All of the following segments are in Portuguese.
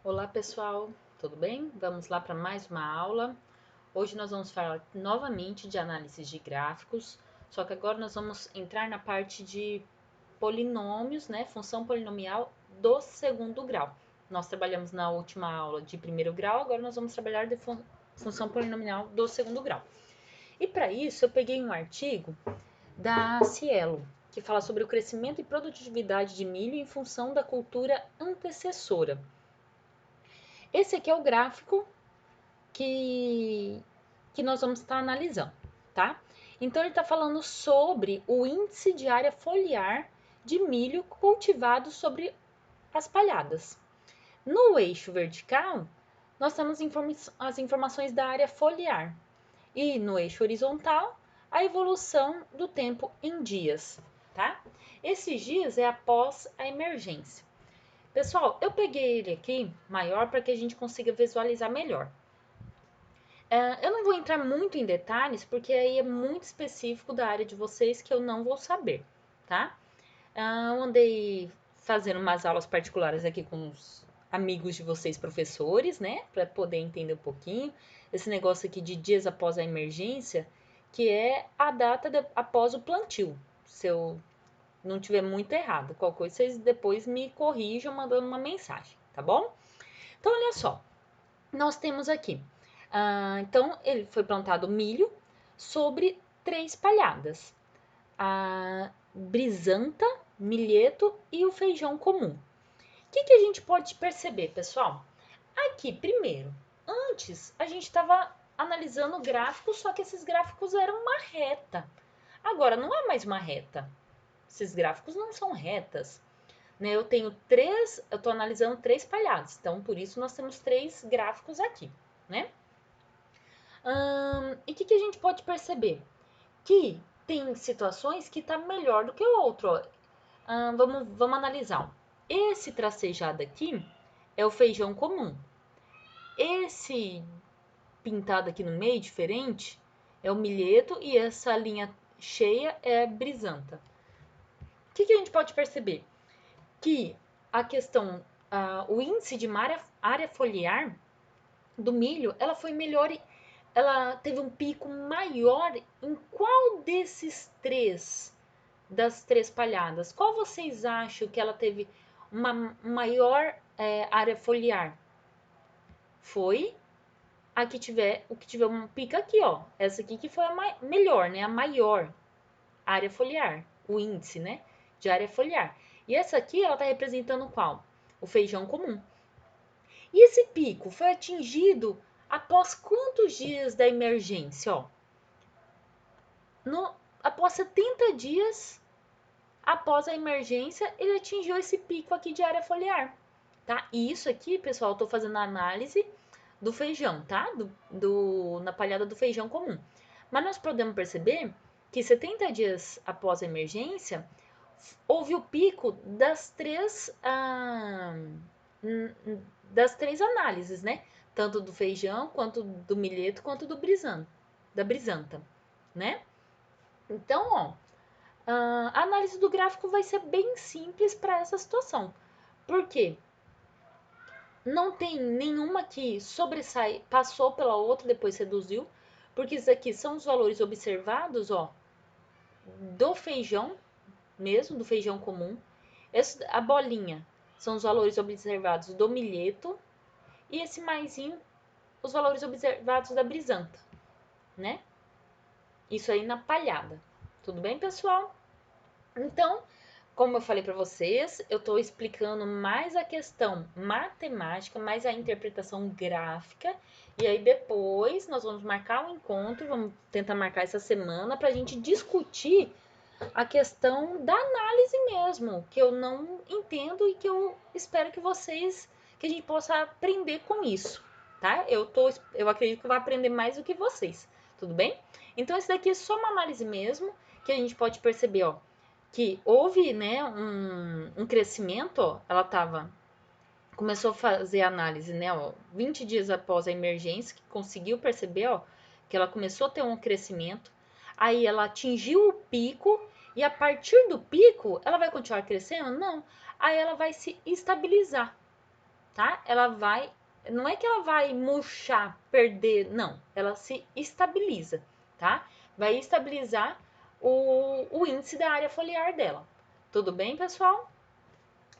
Olá pessoal, tudo bem? Vamos lá para mais uma aula. Hoje nós vamos falar novamente de análise de gráficos, só que agora nós vamos entrar na parte de polinômios, né? Função polinomial do segundo grau. Nós trabalhamos na última aula de primeiro grau, agora nós vamos trabalhar de função polinomial do segundo grau. E para isso eu peguei um artigo da Cielo, que fala sobre o crescimento e produtividade de milho em função da cultura antecessora. Esse aqui é o gráfico que, que nós vamos estar analisando, tá? Então, ele está falando sobre o índice de área foliar de milho cultivado sobre as palhadas. No eixo vertical, nós temos as informações da área foliar e no eixo horizontal, a evolução do tempo em dias, tá? Esses dias é após a emergência. Pessoal, eu peguei ele aqui maior para que a gente consiga visualizar melhor. Eu não vou entrar muito em detalhes, porque aí é muito específico da área de vocês que eu não vou saber, tá? Eu andei fazendo umas aulas particulares aqui com os amigos de vocês, professores, né? Para poder entender um pouquinho. Esse negócio aqui de dias após a emergência, que é a data após o plantio. Se eu não tiver muito errado, qualquer coisa, vocês depois me corrijam mandando uma mensagem, tá bom? Então, olha só. Nós temos aqui. Então, ele foi plantado milho sobre 3 palhadas. A brisanta, milheto e o feijão comum. O que a gente pode perceber, pessoal? Aqui, primeiro, antes a gente estava analisando gráficos, só que esses gráficos eram uma reta. Agora, não é mais uma reta. Esses gráficos não são retas. Né? Eu estou analisando 3 palhadas, então por isso nós temos 3 gráficos aqui, né? E o que a gente pode perceber? Que tem situações que está melhor do que o outro. Vamos analisar. Esse tracejado aqui é o feijão comum. Esse pintado aqui no meio, diferente, é o milheto e essa linha cheia é brisanta. O que a gente pode perceber? Que a questão, o índice de área foliar do milho, ela foi melhor, ela teve um pico maior em qual das 3 palhadas? Qual vocês acham que ela teve uma maior área foliar? Foi o que tiver um pico aqui, ó. Essa aqui que foi a melhor, né? A maior área foliar, o índice, né? De área foliar. E essa aqui, ela tá representando qual? O feijão comum. E esse pico foi atingido após quantos dias da emergência? Ó, após 70 dias após a emergência, ele atingiu esse pico aqui de área foliar, tá? E isso aqui, pessoal, eu tô fazendo a análise do feijão, tá? Na palhada do feijão comum. Mas nós podemos perceber que 70 dias após a emergência, houve o pico das três análises, né? Tanto do feijão, quanto do milheto, quanto da brisanta, né? Então, ó, a análise do gráfico vai ser bem simples para essa situação. Por quê? Não tem nenhuma que sobressai, passou pela outra, depois reduziu, porque isso aqui são os valores observados, ó, do feijão mesmo, do feijão comum. A bolinha são os valores observados do milheto e esse maisinho, os valores observados da brisanta, né? Isso aí na palhada. Tudo bem, pessoal? Então, como eu falei para vocês, eu estou explicando mais a questão matemática, mais a interpretação gráfica, e aí depois nós vamos marcar um encontro, vamos tentar marcar essa semana para a gente discutir a questão da análise mesmo, que eu não entendo e que eu espero que a gente possa aprender com isso, tá? Eu acredito que eu vou aprender mais do que vocês, tudo bem? Então, esse daqui é só uma análise mesmo, que a gente pode perceber, ó, que houve, né, um crescimento, ó, começou a fazer análise, né, ó, 20 dias após a emergência, que conseguiu perceber, ó, que ela começou a ter um crescimento, aí ela atingiu o pico, e a partir do pico, ela vai continuar crescendo? Não. Aí ela vai se estabilizar, tá? Não é que ela vai murchar, perder, não. Ela se estabiliza, tá? Vai estabilizar o índice da área foliar dela. Tudo bem, pessoal?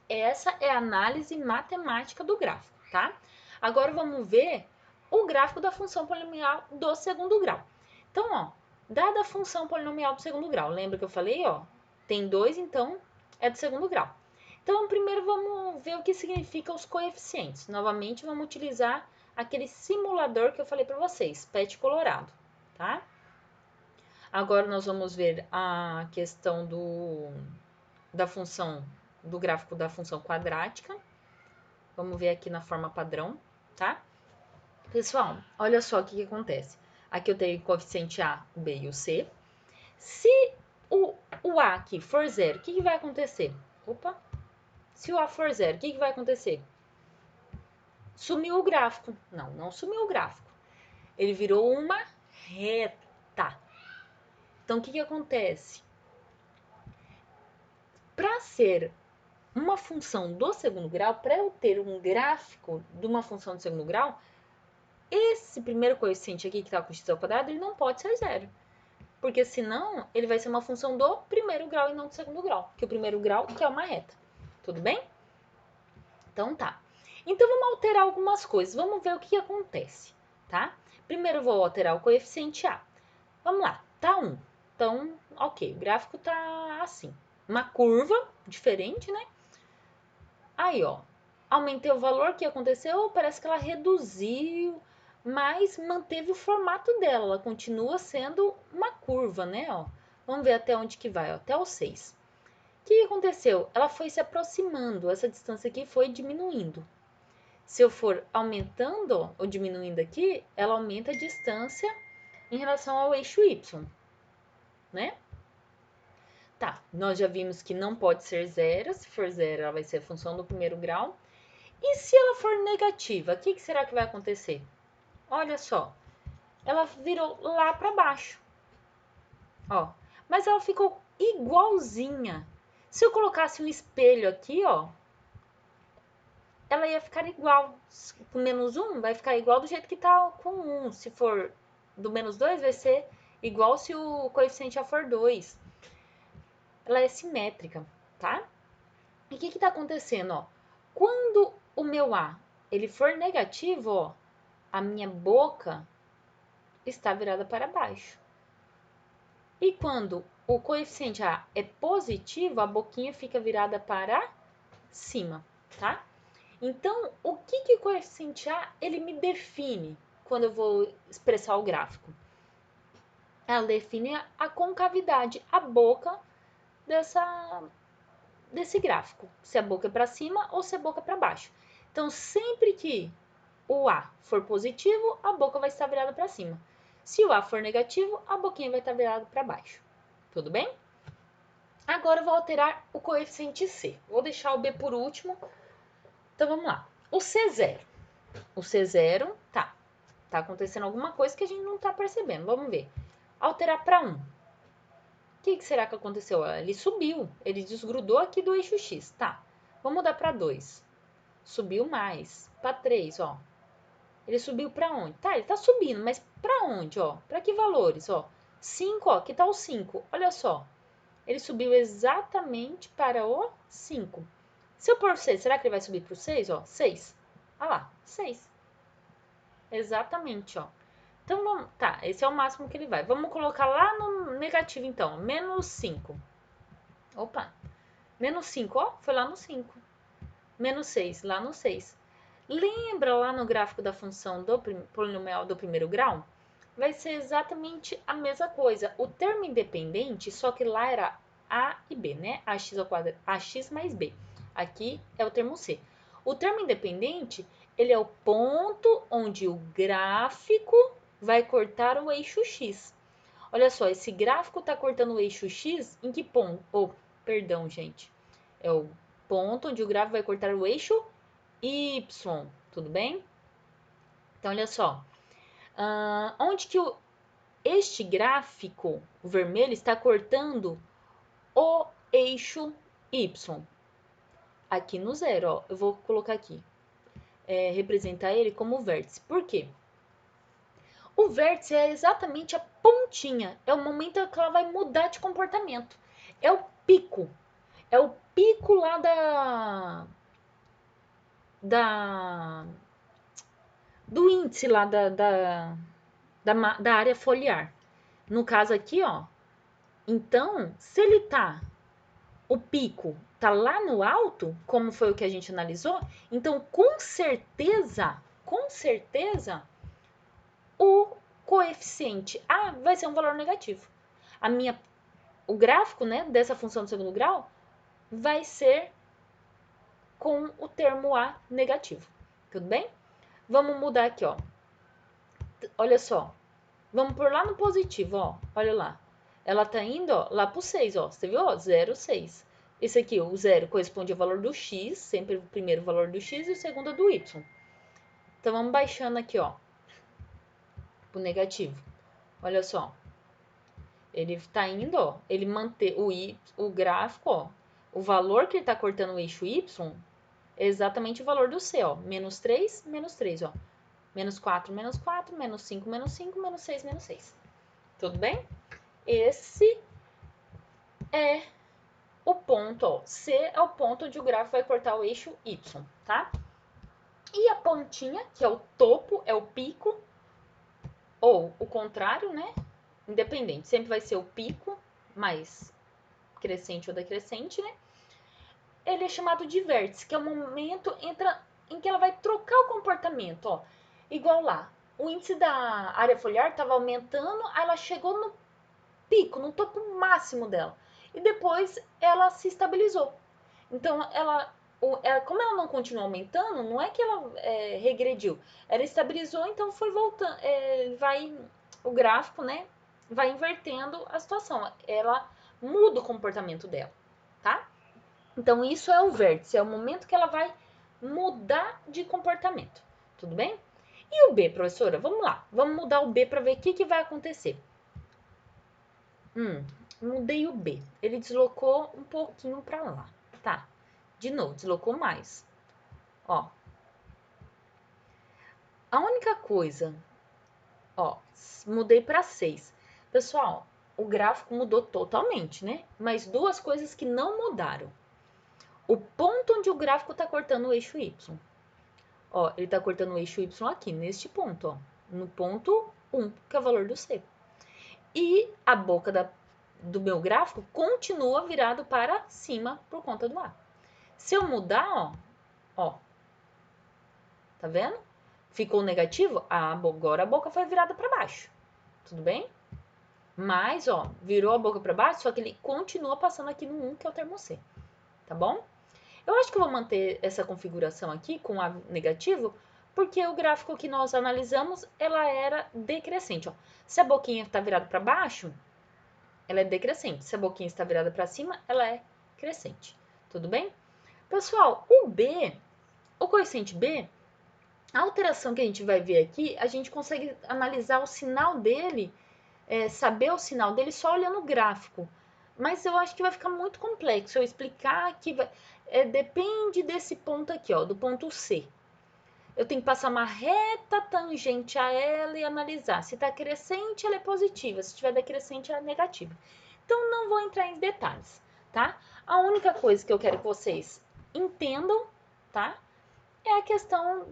Essa é a análise matemática do gráfico, tá? Agora vamos ver o gráfico da função polinomial do segundo grau. Então, ó, dada a função polinomial do segundo grau, lembra que eu falei, ó, tem 2, então é do segundo grau. Então, primeiro vamos ver o que significa os coeficientes. Novamente, vamos utilizar aquele simulador que eu falei para vocês, PET Colorado, tá? Agora nós vamos ver a questão da função, do gráfico da função quadrática. Vamos ver aqui na forma padrão, tá? Pessoal, olha só o que acontece. Aqui eu tenho o coeficiente A, o B e o C. Se o A aqui for zero, o que vai acontecer? Opa! Se o A for zero, o que vai acontecer? Sumiu o gráfico. Não, não sumiu o gráfico. Ele virou uma reta. Então, o que acontece? Para ser uma função do segundo grau, para eu ter um gráfico de uma função do segundo grau, esse primeiro coeficiente aqui que está com x ao quadrado, ele não pode ser zero. Porque senão, ele vai ser uma função do primeiro grau e não do segundo grau. Que o primeiro grau que é uma reta. Tudo bem? Então tá. Então vamos alterar algumas coisas. Vamos ver o que acontece, tá? Primeiro eu vou alterar o coeficiente A. Vamos lá, tá 1. Então, ok, o gráfico tá assim. Uma curva diferente, né? Aí, ó, aumentei o valor, o que aconteceu? Parece que ela reduziu, mas manteve o formato dela. Ela continua sendo uma curva, né? Ó, vamos ver até onde que vai, ó, até o 6. O que aconteceu? Ela foi se aproximando, essa distância aqui foi diminuindo. Se eu for aumentando ou diminuindo aqui, ela aumenta a distância em relação ao eixo Y, né? Tá, nós já vimos que não pode ser zero. Se for zero, ela vai ser a função do primeiro grau. E se ela for negativa, o que será que vai acontecer? Olha só, ela virou lá para baixo. Ó, mas ela ficou igualzinha. Se eu colocasse um espelho aqui, ó, ela ia ficar igual. Com menos 1, vai ficar igual do jeito que tá com 1. Se for do menos 2, vai ser igual se o coeficiente já for 2. Ela é simétrica, tá? E o que tá acontecendo, ó? Quando o meu A, ele for negativo, ó, a minha boca está virada para baixo. E quando o coeficiente A é positivo, a boquinha fica virada para cima, tá? Então, o que o coeficiente A, ele me define quando eu vou expressar o gráfico? Ela define a concavidade, a boca desse gráfico, se a boca é para cima ou se a boca é para baixo. Então, sempre que o A for positivo, a boca vai estar virada para cima. Se o A for negativo, a boquinha vai estar virada para baixo. Tudo bem? Agora eu vou alterar o coeficiente C. Vou deixar o B por último. Então, vamos lá. O C0. O C0, tá acontecendo alguma coisa que a gente não tá percebendo. Vamos ver. Alterar para 1. O que será que aconteceu? Ele subiu. Ele desgrudou aqui do eixo X. Tá. Vamos mudar para 2. Subiu mais. Para 3, ó. Ele subiu para onde? Tá, ele tá subindo, mas para onde, ó? Para que valores, ó? 5, ó, que tá o 5. Olha só. Ele subiu exatamente para o 5. Se eu pôr 6, será que ele vai subir para o 6, ó? 6. Olha lá, 6. Exatamente, ó. Então, vamos, tá, esse é o máximo que ele vai. Vamos colocar lá no negativo, então. Menos 5. Opa. Menos 5, ó, foi lá no 5. Menos 6, lá no 6. Lembra lá no gráfico da função do polinomial do primeiro grau? Vai ser exatamente a mesma coisa. O termo independente, só que lá era A e B, né? AX ao quadrado, AX mais B. Aqui é o termo C. O termo independente, ele é o ponto onde o gráfico vai cortar o eixo X. Olha só, esse gráfico está cortando o eixo X em que ponto? Oh, perdão, gente. É o ponto onde o gráfico vai cortar o eixo Y, tudo bem? Então, olha só. Onde que este gráfico, o vermelho, está cortando o eixo Y? Aqui no zero, ó. Eu vou colocar aqui. representar ele como vértice. Por quê? O vértice é exatamente a pontinha, é o momento que ela vai mudar de comportamento. É o pico. É o pico lá do índice lá da área foliar. No caso aqui, ó. Então, se ele o pico tá lá no alto, como foi o que a gente analisou, então com certeza, o coeficiente A vai ser um valor negativo. O gráfico, né, dessa função do segundo grau vai ser com o termo A negativo. Tudo bem? Vamos mudar aqui, ó. Olha só. Vamos por lá no positivo, ó. Olha lá. Ela tá indo, ó, lá pro 6, ó. Você viu, ó? 0, 6. Esse aqui, o 0 corresponde ao valor do x, sempre o primeiro valor do x e o segundo do y. Então, vamos baixando aqui, ó, pro negativo. Olha só. Ele tá indo, ó, ele manter o gráfico, ó, o valor que ele tá cortando o eixo y é exatamente o valor do c, ó. Menos 3, ó. Menos 4, menos 4, menos 5, menos 5, menos 6, menos 6. Tudo bem? Esse é o ponto, ó. C é o ponto onde o gráfico vai cortar o eixo Y, tá? E a pontinha, que é o topo, é o pico, ou o contrário, né? Independente, sempre vai ser o pico, mais crescente ou decrescente, né? Ele é chamado de vértice, que é o momento em que ela vai trocar o comportamento, ó. Igual lá, o índice da área foliar estava aumentando, aí ela chegou no pico, no topo máximo dela. E depois ela se estabilizou. Então, como ela não continua aumentando, não é que ela regrediu. Ela estabilizou, então foi voltando. O gráfico, né, vai invertendo a situação. Ela muda o comportamento dela, tá? Então, isso é o vértice, é o momento que ela vai mudar de comportamento. Tudo bem? E o B, professora? Vamos lá. Vamos mudar o B para ver o que vai acontecer. Mudei o B. Ele deslocou um pouquinho para lá. Tá. De novo, deslocou mais. Ó. A única coisa, ó, mudei para 6. Pessoal, o gráfico mudou totalmente, né? Mas duas coisas que não mudaram. O ponto onde o gráfico tá cortando o eixo Y. Ó, ele tá cortando o eixo Y aqui, neste ponto, ó. No ponto 1, que é o valor do C. E a boca do meu gráfico continua virado para cima por conta do A. Se eu mudar, ó, tá vendo? Ficou negativo? Agora a boca foi virada para baixo. Tudo bem? Mas, ó, virou a boca para baixo, só que ele continua passando aqui no 1, que é o termo C. Tá bom? Eu acho que eu vou manter essa configuração aqui com A negativo, porque o gráfico que nós analisamos, ela era decrescente, ó. Se a boquinha está virada para baixo, ela é decrescente. Se a boquinha está virada para cima, ela é crescente. Tudo bem? Pessoal, o coeficiente B, a alteração que a gente vai ver aqui, a gente consegue analisar o sinal dele, saber o sinal dele só olhando o gráfico. Mas eu acho que vai ficar muito complexo eu explicar que depende desse ponto aqui, ó, do ponto C. Eu tenho que passar uma reta tangente a ela e analisar. Se está crescente, ela é positiva. Se estiver decrescente, ela é negativa. Então, não vou entrar em detalhes, tá? A única coisa que eu quero que vocês entendam, tá? É a questão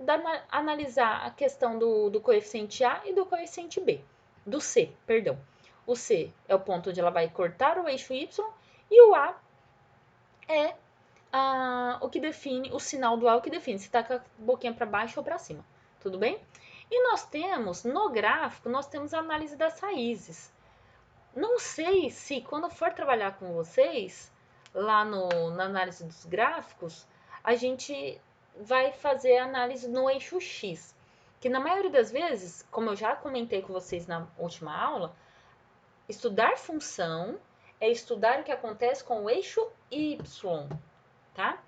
analisar a questão do coeficiente A e do coeficiente B. Do C, perdão. O C é o ponto onde ela vai cortar o eixo Y e o A é o que define, o sinal do A é o que define se está com a boquinha para baixo ou para cima. Tudo bem? E nós temos, no gráfico, nós temos a análise das raízes. Não sei se quando for trabalhar com vocês, lá na análise dos gráficos, a gente vai fazer a análise no eixo X. Que na maioria das vezes, como eu já comentei com vocês na última aula, estudar função é estudar o que acontece com o eixo Y, tá?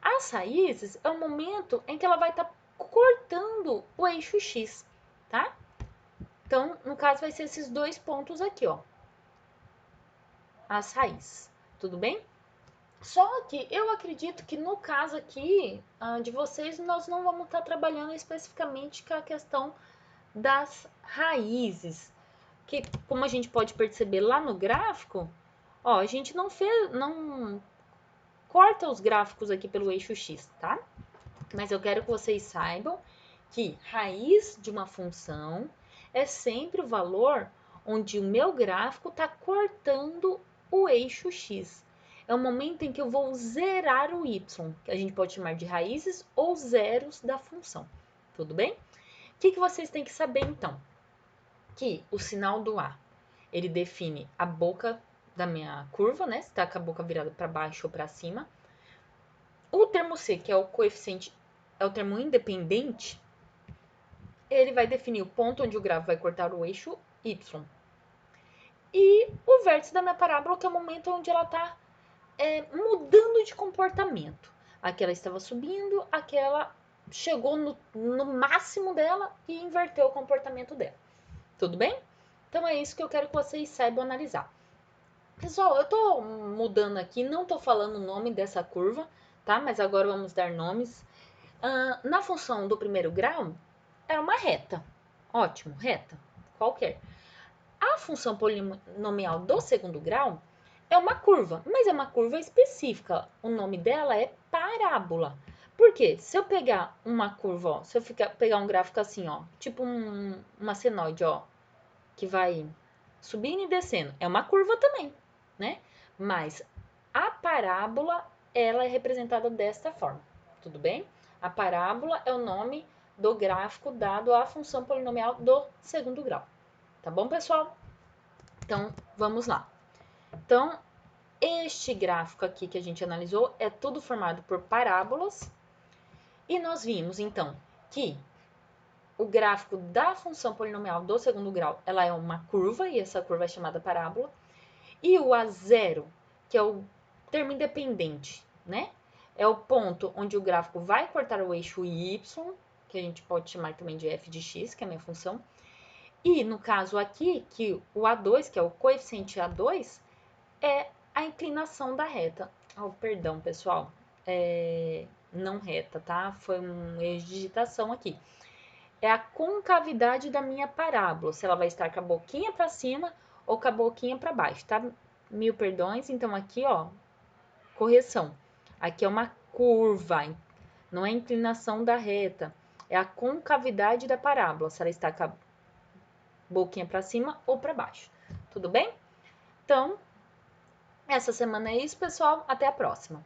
As raízes é o momento em que ela vai estar cortando o eixo X, tá? Então, no caso, vai ser esses dois pontos aqui, ó. As raízes, tudo bem? Só que eu acredito que no caso aqui de vocês, nós não vamos estar trabalhando especificamente com a questão das raízes, que como a gente pode perceber lá no gráfico, ó, a gente não corta os gráficos aqui pelo eixo X, tá? Mas eu quero que vocês saibam que raiz de uma função é sempre o valor onde o meu gráfico está cortando o eixo X. É o momento em que eu vou zerar o y, que a gente pode chamar de raízes ou zeros da função. Tudo bem? O que vocês têm que saber então? Que o sinal do A, ele define a boca da minha curva, né? Se está com a boca virada para baixo ou para cima. O termo C, que é o coeficiente, é o termo independente, ele vai definir o ponto onde o gráfico vai cortar o eixo Y. E o vértice da minha parábola, que é o momento onde ela está mudando de comportamento. Aquela estava subindo, aquela chegou no máximo dela e inverteu o comportamento dela. Tudo bem? Então é isso que eu quero que vocês saibam analisar. Pessoal, eu tô mudando aqui, não tô falando o nome dessa curva, tá? Mas agora vamos dar nomes. Na função do primeiro grau, era uma reta. Ótimo, reta. Qualquer. A função polinomial do segundo grau é uma curva, mas é uma curva específica. O nome dela é parábola. Por quê? Se eu pegar uma curva, ó, se eu pegar um gráfico assim, ó, tipo uma senoide, ó, que vai subindo e descendo, é uma curva também, né? Mas a parábola, ela é representada desta forma, tudo bem? A parábola é o nome do gráfico dado à função polinomial do segundo grau. Tá bom, pessoal? Então, vamos lá. Então, este gráfico aqui que a gente analisou é tudo formado por parábolas. E nós vimos, então, que o gráfico da função polinomial do segundo grau, ela é uma curva, e essa curva é chamada parábola. E o A0, que é o termo independente, né? É o ponto onde o gráfico vai cortar o eixo Y, que a gente pode chamar também de f de x, que é a minha função. E no caso aqui, que o A2, que é o coeficiente A2, é a inclinação da reta. Oh, perdão, pessoal. Não reta, tá? Foi um erro de digitação aqui. É a concavidade da minha parábola, se ela vai estar com a boquinha para cima ou com a boquinha para baixo, tá? Mil perdões. Então, aqui, ó, correção. Aqui é uma curva, não é a inclinação da reta. É a concavidade da parábola, se ela está com a boquinha para cima ou para baixo. Tudo bem? Então, essa semana é isso, pessoal. Até a próxima.